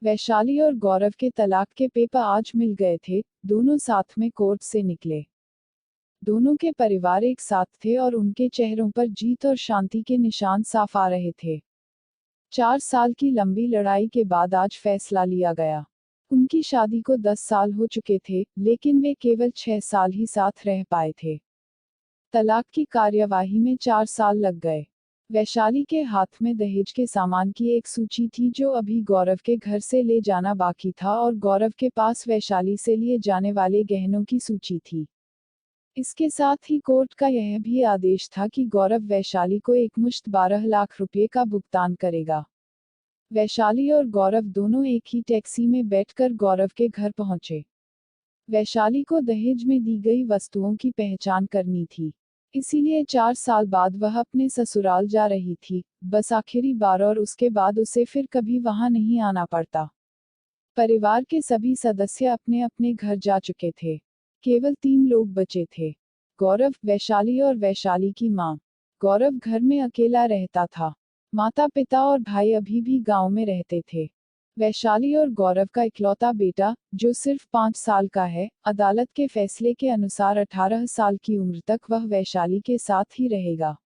वैशाली और गौरव के तलाक के पेपर आज मिल गए थे। दोनों साथ में कोर्ट से निकले। दोनों के परिवार एक साथ थे और उनके चेहरों पर जीत और शांति के निशान साफ आ रहे थे। 4 साल की लंबी लड़ाई के बाद आज फैसला लिया गया। उनकी शादी को 10 साल हो चुके थे, लेकिन वे केवल 6 साल ही साथ रह पाए थे। तलाक की कार्यवाही में 4 साल लग गए। वैशाली के हाथ में दहेज के सामान की एक सूची थी जो अभी गौरव के घर से ले जाना बाकी था, और गौरव के पास वैशाली से लिए जाने वाले गहनों की सूची थी। इसके साथ ही कोर्ट का यह भी आदेश था कि गौरव वैशाली को एकमुश्त 12 लाख रुपए का भुगतान करेगा। वैशाली और गौरव दोनों एक ही टैक्सी में बैठकर गौरव के घर पहुंचे। वैशाली को दहेज में दी गई वस्तुओं की पहचान करनी थी, इसीलिए 4 साल बाद वह अपने ससुराल जा रही थी, बस आखिरी बार, और उसके बाद उसे फिर कभी वहां नहीं आना पड़ता। परिवार के सभी सदस्य अपने अपने घर जा चुके थे। केवल 3 लोग बचे थे, गौरव, वैशाली और वैशाली की मां। गौरव घर में अकेला रहता था। माता पिता और भाई अभी भी गांव में रहते थे। वैशाली और गौरव का इकलौता बेटा, जो सिर्फ 5 साल का है, अदालत के फैसले के अनुसार 18 साल की उम्र तक वह वैशाली के साथ ही रहेगा।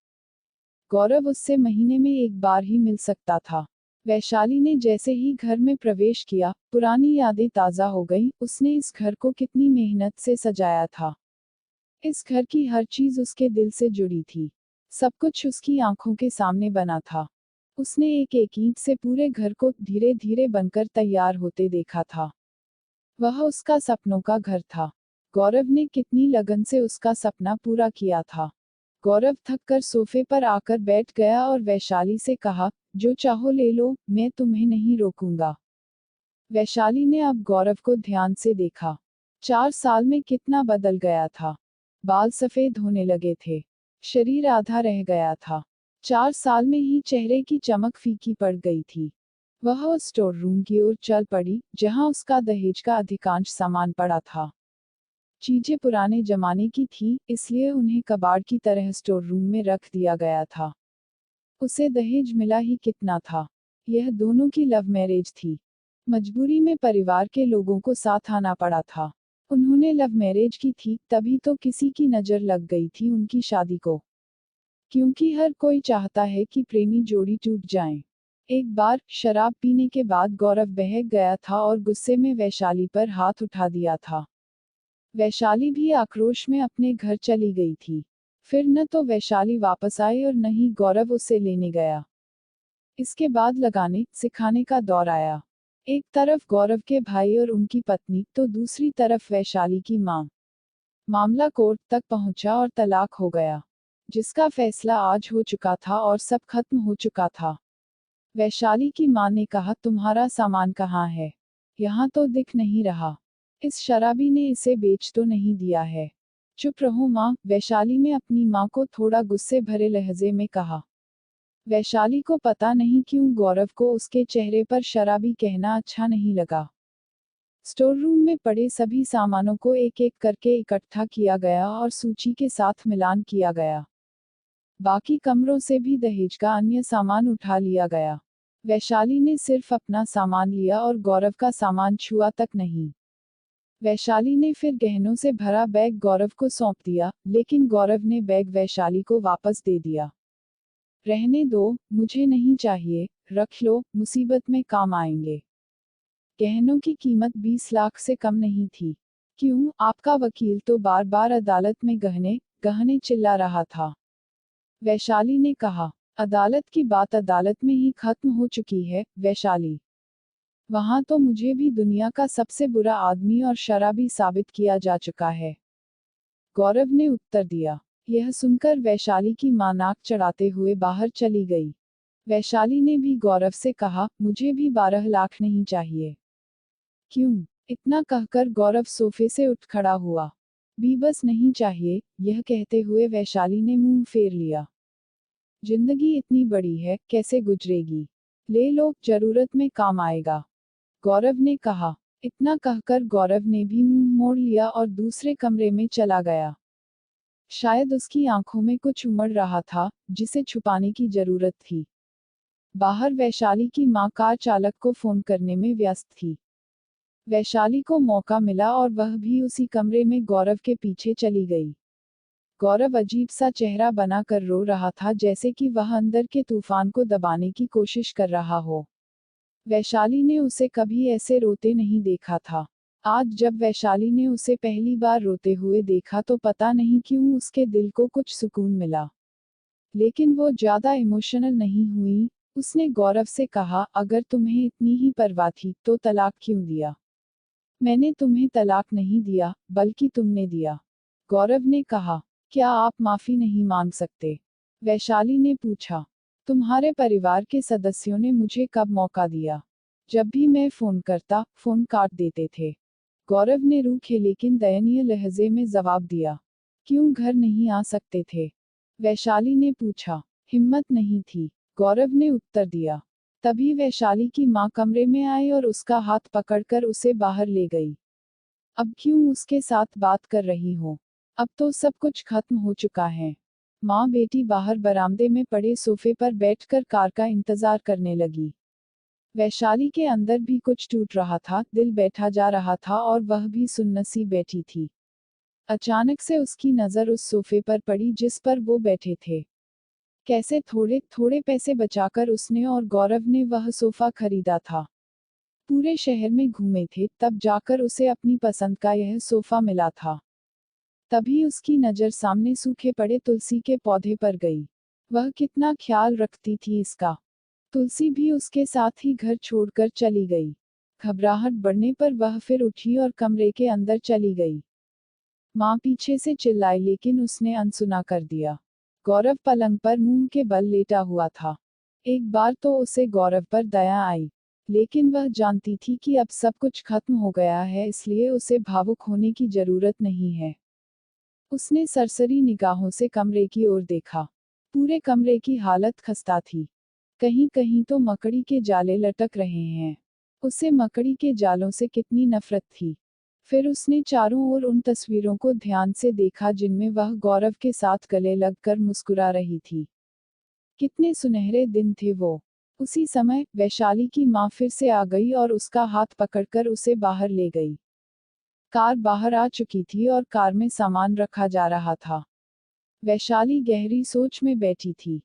गौरव उससे महीने में एक बार ही मिल सकता था। वैशाली ने जैसे ही घर में प्रवेश किया, पुरानी यादें ताज़ा हो गईं। उसने इस घर को कितनी मेहनत से सजाया था। इस घर की हर चीज उसके दिल से जुड़ी थी। सब कुछ उसकी आंखों के सामने बना था। उसने एक एक ईंट से पूरे घर को धीरे धीरे बनकर तैयार होते देखा था। वह उसका सपनों का घर था। गौरव ने कितनी लगन से उसका सपना पूरा किया था। गौरव थककर सोफे पर आकर बैठ गया और वैशाली से कहा, जो चाहो ले लो, मैं तुम्हें नहीं रोकूंगा। वैशाली ने अब गौरव को ध्यान से देखा। 4 साल में कितना बदल गया था। बाल सफेद होने लगे थे। शरीर आधा रह गया था। 4 साल में ही चेहरे की चमक फीकी पड़ गई थी। वह उस स्टोर रूम की ओर चल पड़ी, जहां उसका दहेज का अधिकांश सामान पड़ा था। चीजें पुराने जमाने की थी, इसलिए उन्हें कबाड़ की तरह स्टोर रूम में रख दिया गया था। उसे दहेज मिला ही कितना था। यह दोनों की लव मैरिज थी। मजबूरी में परिवार के लोगों को साथ आना पड़ा था। उन्होंने लव मैरिज की थी, तभी तो किसी की नजर लग गई थी उनकी शादी को। क्योंकि हर कोई चाहता है कि प्रेमी जोड़ी टूट जाएं। एक बार शराब पीने के बाद गौरव बहक गया था और गुस्से में वैशाली पर हाथ उठा दिया था। वैशाली भी आक्रोश में अपने घर चली गई थी। फिर न तो वैशाली वापस आई और न ही गौरव उसे लेने गया। इसके बाद लगाने सिखाने का दौर आया। एक तरफ गौरव के भाई और उनकी पत्नी, तो दूसरी तरफ वैशाली की मां। मामला कोर्ट तक पहुंचा और तलाक हो गया, जिसका फैसला आज हो चुका था और सब खत्म हो चुका था। वैशाली की मां ने कहा, तुम्हारा सामान कहाँ है? यहाँ तो दिख नहीं रहा। इस शराबी ने इसे बेच तो नहीं दिया है? चुप रहो मां, वैशाली ने अपनी मां को थोड़ा गुस्से भरे लहजे में कहा। वैशाली को पता नहीं क्यों गौरव को उसके चेहरे पर शराबी कहना अच्छा नहीं लगा। स्टोर रूम में पड़े सभी सामानों को एक एक करके इकट्ठा किया गया और सूची के साथ मिलान किया गया। बाकी कमरों से भी दहेज का अन्य सामान उठा लिया गया। वैशाली ने सिर्फ अपना सामान लिया और गौरव का सामान छुआ तक नहीं। वैशाली ने फिर गहनों से भरा बैग गौरव को सौंप दिया, लेकिन गौरव ने बैग वैशाली को वापस दे दिया। रहने दो, मुझे नहीं चाहिए, रख लो, मुसीबत में काम आएंगे। गहनों की कीमत 20 लाख से कम नहीं थी। क्यों? आपका वकील तो बार बार अदालत में गहने गहने चिल्ला रहा था। वैशाली ने कहा, अदालत की बात अदालत में ही खत्म हो चुकी है, वैशाली। वहां तो मुझे भी दुनिया का सबसे बुरा आदमी और शराबी साबित किया जा चुका है, गौरव ने उत्तर दिया। यह सुनकर वैशाली की मां नाक चढ़ाते हुए बाहर चली गई। वैशाली ने भी गौरव से कहा, मुझे भी 12 लाख नहीं चाहिए। क्यों? इतना कहकर गौरव सोफे से उठ खड़ा हुआ। भी बस नहीं चाहिए, यह कहते हुए वैशाली ने मुंह फेर लिया। जिंदगी इतनी बड़ी है, कैसे गुजरेगी? ले लो, जरूरत में काम आएगा, गौरव ने कहा। इतना कहकर गौरव ने भी मुंह मोड़ लिया और दूसरे कमरे में चला गया। शायद उसकी आंखों में कुछ उमड़ रहा था, जिसे छुपाने की जरूरत थी। बाहर वैशाली की मां कार चालक को फोन करने में व्यस्त थी। वैशाली को मौका मिला और वह भी उसी कमरे में गौरव के पीछे चली गई। गौरव अजीब सा चेहरा बनाकर रो रहा था, जैसे कि वह अंदर के तूफान को दबाने की कोशिश कर रहा हो। वैशाली ने उसे कभी ऐसे रोते नहीं देखा था। आज जब वैशाली ने उसे पहली बार रोते हुए देखा तो पता नहीं क्यों उसके दिल को कुछ सुकून मिला। लेकिन वो ज्यादा इमोशनल नहीं हुई। उसने गौरव से कहा, अगर तुम्हें इतनी ही परवाह थी तो तलाक क्यों दिया? मैंने तुम्हें तलाक नहीं दिया, बल्कि तुमने दिया। गौरव ने कहा, क्या आप माफी नहीं मांग सकते? वैशाली ने पूछा, तुम्हारे परिवार के सदस्यों ने मुझे कब मौका दिया? जब भी मैं फोन करता, फोन काट देते थे। गौरव ने रूखे लेकिन दयनीय लहजे में जवाब दिया। क्यों घर नहीं आ सकते थे? वैशाली ने पूछा। हिम्मत नहीं थी, गौरव ने उत्तर दिया। तभी वैशाली की मां कमरे में आई और उसका हाथ पकड़कर उसे बाहर ले गई। अब क्यों उसके साथ बात कर रही हो? अब तो सब कुछ खत्म हो चुका है। माँ बेटी बाहर बरामदे में पड़े सोफे पर बैठकर कार का इंतजार करने लगी। वैशाली के अंदर भी कुछ टूट रहा था, दिल बैठा जा रहा था और वह भी सुन्न सी बैठी थी। अचानक से उसकी नजर उस सोफे पर पड़ी जिस पर वो बैठे थे। कैसे थोड़े थोड़े पैसे बचाकर उसने और गौरव ने वह सोफा खरीदा था। पूरे शहर में घूमे थे, तब जाकर उसे अपनी पसंद का यह सोफा मिला था। तभी उसकी नजर सामने सूखे पड़े तुलसी के पौधे पर गई। वह कितना ख्याल रखती थी इसका। तुलसी भी उसके साथ ही घर छोड़कर चली गई। घबराहट बढ़ने पर वह फिर उठी और कमरे के अंदर चली गई। माँ पीछे से चिल्लाई लेकिन उसने अनसुना कर दिया। गौरव पलंग पर मुंह के बल लेटा हुआ था। एक बार तो उसे गौरव पर दया आई, लेकिन वह जानती थी कि अब सब कुछ खत्म हो गया है, इसलिए उसे भावुक होने की जरूरत नहीं है। उसने सरसरी निगाहों से कमरे की ओर देखा। पूरे कमरे की हालत खस्ता थी। कहीं कहीं तो मकड़ी के जाले लटक रहे हैं। उसे मकड़ी के जालों से कितनी नफरत थी। फिर उसने चारों ओर उन तस्वीरों को ध्यान से देखा जिनमें वह गौरव के साथ गले लगकर मुस्कुरा रही थी। कितने सुनहरे दिन थे वो। उसी समय वैशाली की मां फिर से आ गई और उसका हाथ पकड़कर उसे बाहर ले गई। कार बाहर आ चुकी थी और कार में सामान रखा जा रहा था। वैशाली गहरी सोच में बैठी थी।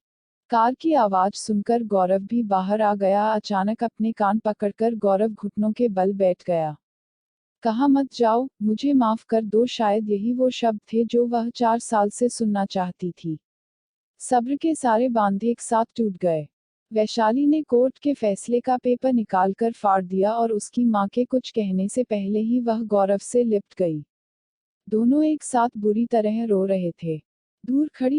कार की आवाज सुनकर गौरव भी बाहर आ गया। अचानक अपने कान पकड़कर गौरव घुटनों के बल बैठ गया। कहा, मत जाओ, मुझे माफ कर दो। शायद यही वो शब्द थे जो वह 4 साल से सुनना चाहती थी। सब्र के सारे बांध एक साथ टूट गए। वैशाली ने कोर्ट के फैसले का पेपर निकालकर फाड़ दिया और उसकी मां के कुछ कहने से पहले ही वह गौरव से लिपट गई। दोनों एक साथ बुरी तरह रो रहे थे। दूर खड़ी